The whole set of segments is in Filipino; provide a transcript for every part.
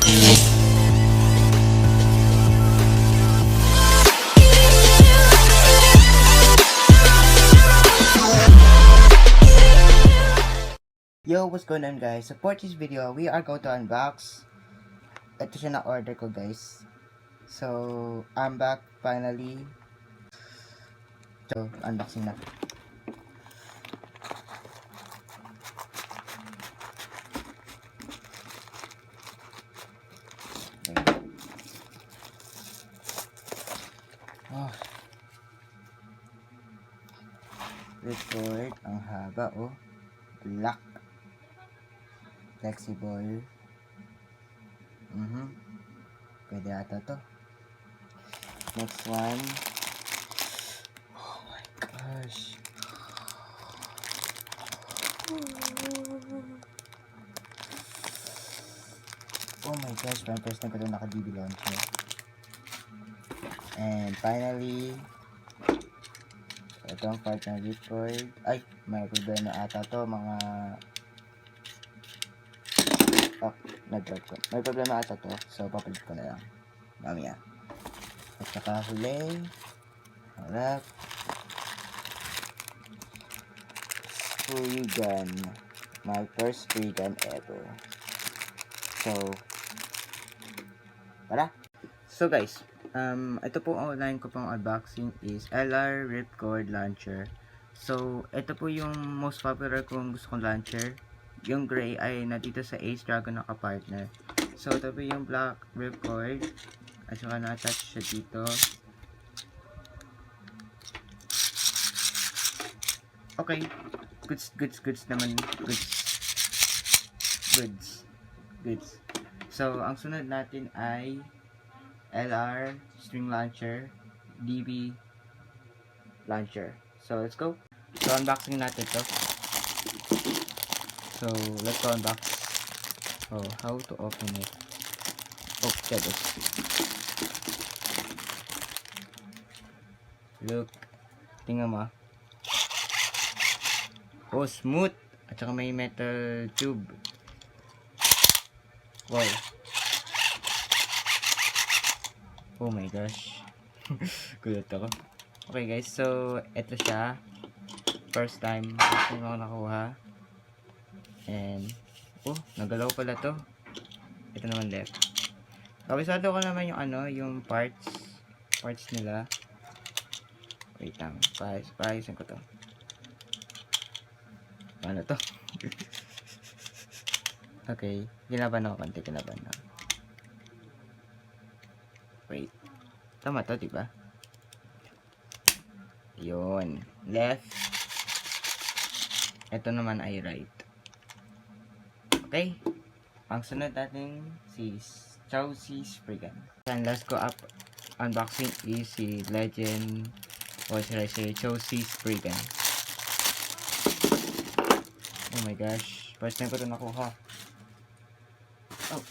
Yo, what's going on guys? So for this video, we are going to unbox. Ito siya na order ko guys. So, I'm back finally. So, unboxing na. Okay. Oh. Ripcord, ang haba oh. Black. Flexible. Pwede ata to. Next one. Oh my gosh. Oh my gosh, parang first time ko ito naka-DB launcher. And finally, itong part ng ripcord. Ay, may problema ata to mga... Oh, nag-drop ko. May problema ata to. So, papalit ko na lang. Mamaya. At saka huli. Harap. Spriggan. My first Spriggan ever. So, tara. So guys, ito po ang online ko pang unboxing is LR Ripcord Launcher. So, ito po yung most popular kong gusto kong launcher. Yung gray ay nandito sa Ace Dragon naka-partner. So, ito po yung black ripcord. At saka na-attach siya dito. Okay. Goods naman. Goods. So, ang sunod natin ay LR string launcher, DB launcher. So, let's go. So, unboxing natin to. So, let's go unbox. Oh, how to open it. Oh, get this. Look. Tingnan mo. Oh, smooth. At saka may metal tube. Wow. Oh my gosh. Gulat ako. Okay guys, so ito siya. First time ako nakuha. And, oh, nagalaw pala to. Ito naman left. Kabisado ko naman yung yung parts nila. Wait lang, paayusin ko to. Paano to? Okay, kinaban ako konti, kinaban ako. Wait. Tama to, diba? Yun. Left. Ito naman ay right. Okay. Ang sunod natin si Spriggan. And last ko up unboxing is si Legend, or should I say Spriggan. Oh my gosh. First time ko ito nakuha. Oh.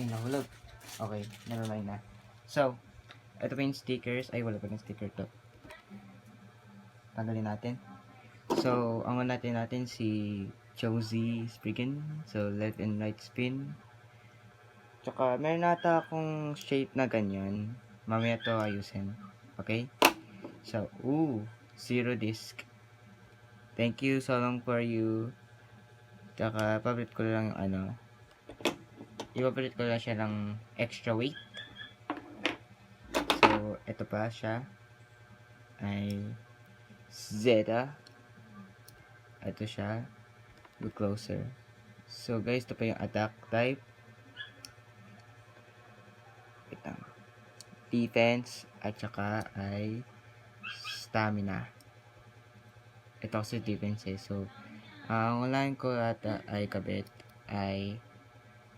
Ay, nahulog. Okay. Never mind na. So, ito pa yung stickers. Ay, wala pa yung sticker to. Tanggalin natin. So, ang natin si Spriggan. So, left and right spin. Tsaka, meron nata akong shape na ganyan. Mamaya to ayusin. Okay? So, zero disc. Thank you so long for you. Tsaka, papalit ko lang yung ipapalit ko lang siya ng extra weight. So, ito pa siya. Ay, Zeta. Ito siya. Look closer. So, guys, ito pa yung attack type. Ito. Defense. At saka ay stamina. Ito kasi defense eh. So, ang unahin ko ata ay kabit ay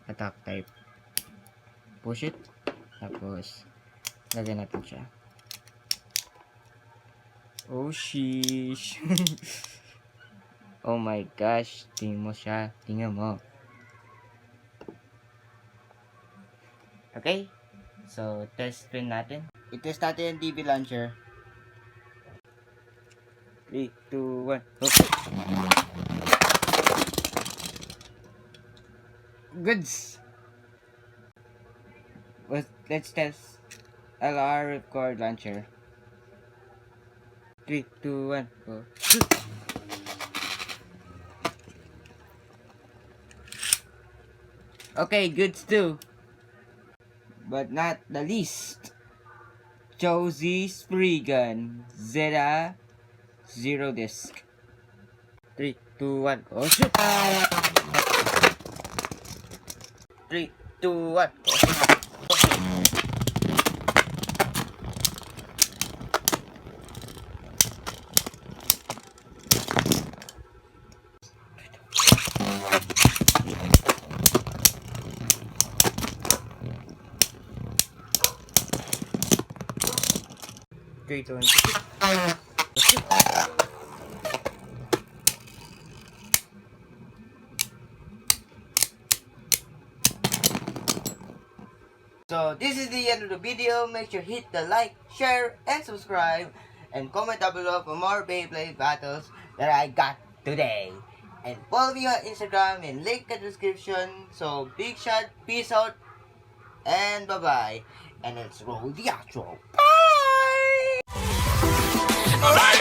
attack type. Push it. Tapos, lagyan natin siya. Oh, sheesh. Oh my gosh. Tingnan mo siya. Tingnan mo. Okay. So, test spin natin. I-test natin yung DB launcher. 3, 2, 1. Hook. Goods. Let's test LR ripcord launcher. 3, 2, 1, go. Okay, goods too. But not the least. Josie Spriggan Zeta Zero Disc. 3, 2, 1, go shoot! 3, 2, 1, go shoot! Three, two, one. So this is the end of the video. Make sure hit the like, share, and subscribe, and comment down below for more Beyblade battles that I got today. And follow me on Instagram and link in the description. So big shot, peace out, and bye bye. And let's roll the outro. Bye.